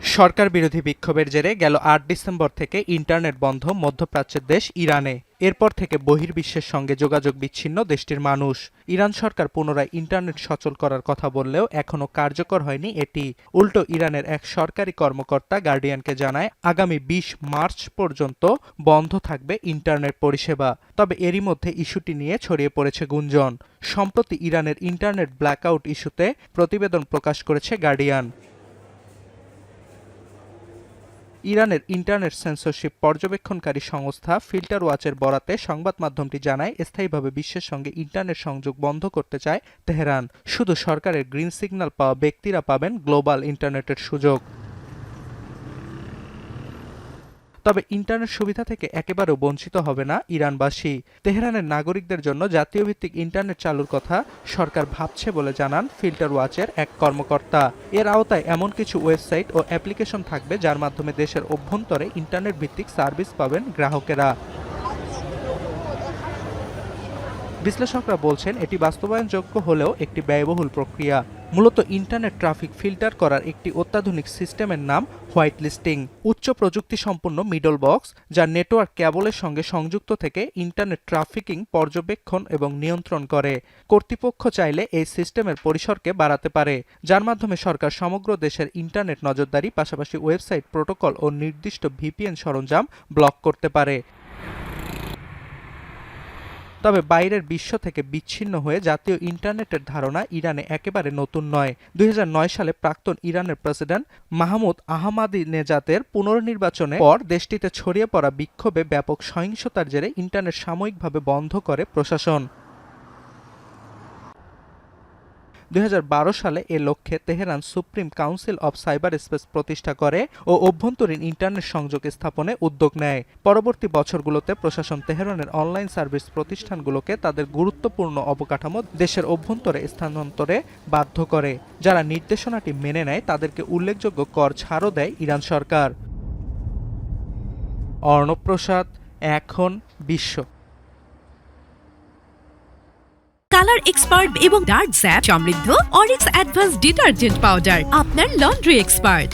সরকার বিরোধী বিক্ষোভের জেরে গেল ৮ ডিসেম্বর থেকে ইন্টারনেট বন্ধ মধ্যপ্রাচ্যের দেশ ইরানে। এরপর থেকে বহির্বিশ্বের সঙ্গে যোগাযোগ বিচ্ছিন্ন দেশটির মানুষ। ইরান সরকার পুনরায় ইন্টারনেট সচল করার কথা বললেও এখনও কার্যকর হয়নি এটি। উল্টো ইরানের এক সরকারি কর্মকর্তা গার্ডিয়ানকে জানায়, আগামী ২০ মার্চ পর্যন্ত বন্ধ থাকবে ইন্টারনেট পরিষেবা। তবে এরই মধ্যে ইস্যুটি নিয়ে ছড়িয়ে পড়েছে গুঞ্জন। সম্প্রতি ইরানের ইন্টারনেট ব্ল্যাকআউট ইস্যুতে প্রতিবেদন প্রকাশ করেছে গার্ডিয়ান। ইরানের ইন্টারনেট সেন্সরশিপ পর্যবেক্ষণকারী সংস্থা ফিল্টার ওয়াচের বরাতে সংবাদ মাধ্যমটি জানায়, স্থায়ীভাবে বিশ্বের সঙ্গে ইন্টারনেট সংযোগ বন্ধ করতে চায় তেহরান। শুধু সরকারের গ্রিন সিগন্যাল পাওয়া ব্যক্তিরা পাবেন গ্লোবাল ইন্টারনেটের সুযোগ। তবে ইন্টারনেট সুবিধা থেকে একেবারেও বঞ্চিত হবে না ইরানবাসী। তেহরানের নাগরিকদের জন্য জাতীয় ভিত্তিক ইন্টারনেট চালুর কথা সরকার ভাবছে বলে জানান ফিল্টার ওয়াচের এক কর্মকর্তা। এর আওতায় এমন কিছু ওয়েবসাইট ও অ্যাপ্লিকেশন থাকবে যার মাধ্যমে দেশের অভ্যন্তরে ইন্টারনেট ভিত্তিক সার্ভিস পাবেন গ্রাহকেরা। বিশ্লেষকরা বলছেন, এটি বাস্তবায়নযোগ্য হলেও একটি ব্যয়বহুল প্রক্রিয়া। মূলত ইন্টারনেট ট্রাফিক ফিল্টার করার একটি অত্যাধুনিক সিস্টেমের নাম হোয়াইট লিস্টিং। উচ্চ প্রযুক্তি সম্পন্ন মিডল বক্স, যা নেটওয়ার্ক কেবলের সঙ্গে সংযুক্ত থেকে ইন্টারনেট ট্রাফিকিং পর্যবেক্ষণ এবং নিয়ন্ত্রণ করে। কর্তৃপক্ষ চাইলে এই সিস্টেমের পরিসরকে বাড়াতে পারে, যার মাধ্যমে সরকার সমগ্র দেশের ইন্টারনেট নজরদারি, পাশাপাশি ওয়েবসাইট, প্রোটোকল ও নির্দিষ্ট ভিপিএন সরঞ্জাম ব্লক করতে পারে। তবে বাইরের বিশ্ব থেকে বিচ্ছিন্ন হয়ে জাতীয় ইন্টারনেটের ধারণা ইরানে একেবারে নতুন নয়। ২০০৯ সালে প্রাক্তন ইরানের প্রেসিডেন্ট মাহমুদ আহমাদিনেজাদের পুনর্নির্বাচনের পর দেশটিতে ছড়িয়ে পড়া বিক্ষোভে ব্যাপক সহিংসতার জেরে ইন্টারনেট সাময়িকভাবে বন্ধ করে প্রশাসন। ২০১২ সালে এ লক্ষ্যে Tehran supreme council of cyber space প্রতিষ্ঠা করে ও অভ্যন্তরীণ ইন্টারনেট সংযোগ স্থাপনে উদ্যোগ নেয়। পরবর্তী বছরগুলোতে প্রশাসন তেহরানের অনলাইন সার্ভিস প্রতিষ্ঠানগুলোকে তাদের গুরুত্বপূর্ণ অবকাঠামো দেশের অভ্যন্তরে স্থানান্তরে বাধ্য করে। যারা নির্দেশনাটি মেনে নেয় তাদেরকে উল্লেখযোগ্য কর ছাড়ও দেয় ইরান সরকার। অর্ণব প্রসাদ, এখন বিশ্ব। কালার এক্সপার্ট এবং ডার্ক স্যাপ সমৃদ্ধ অরিক্স অ্যাডভান্স ডিটারজেন্ট পাউডার আপনার লন্ড্রি এক্সপার্ট।